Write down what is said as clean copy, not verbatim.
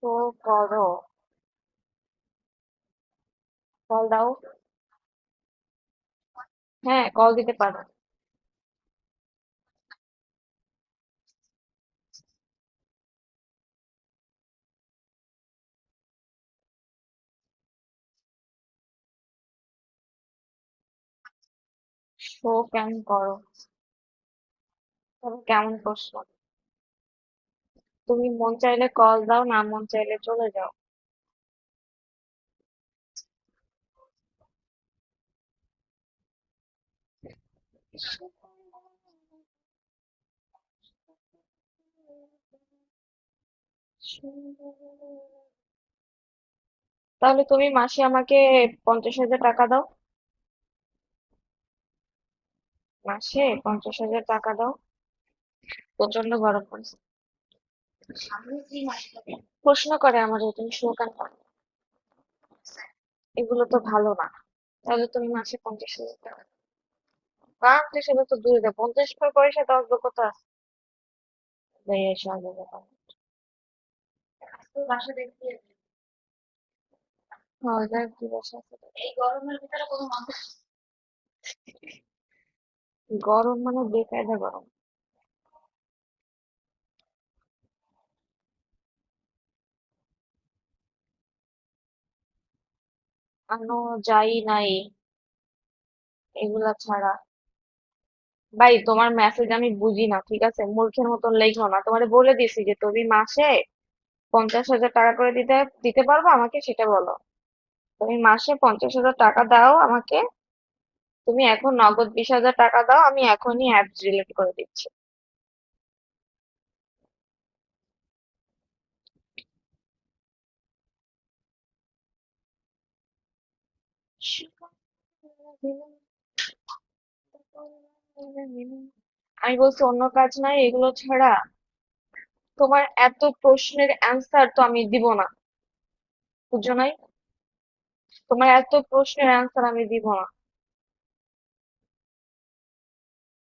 তো করো, কল দাও। হ্যাঁ, কল দিতে পারো। শো কেন করো? তবে কেমন প্রশ্ন? তুমি মন চাইলে কল দাও, না মন চাইলে চলে যাও। তাহলে তুমি মাসে আমাকে 50,000 টাকা দাও। মাসে 50,000 টাকা দাও। প্রচন্ড গরম পড়ছে। প্রশ্ন করে আমার, তুমি শো কেন করো? এগুলো তো ভালো না। তাহলে তুমি মাসে 50,000 টাকা। 50,000 তো দূরে দাও, 50 পয়সা 10 যোগ্যতা আছে। যাই এসো আগে কথা। হ্যাঁ, যাই কি বসে আছে। গরম মানে বেকায়দা গরম। আনো, যাই নাই, এগুলা ছাড়া। ভাই, তোমার মেসেজ আমি বুঝি না, ঠিক আছে? মূর্খের মতন লেখো না। তোমারে বলে দিছি যে তুমি মাসে 50,000 টাকা করে দিতে দিতে পারবো আমাকে, সেটা বলো। তুমি মাসে 50,000 টাকা দাও আমাকে। তুমি এখন নগদ 20,000 টাকা দাও, আমি এখনই অ্যাপস ডিলিট করে দিচ্ছি। আমি বলছি অন্য কাজ নাই এগুলো ছাড়া। তোমার এত প্রশ্নের অ্যান্সার তো আমি দিব না, বুঝছো নাই? তোমার এত প্রশ্নের অ্যান্সার আমি দিব না।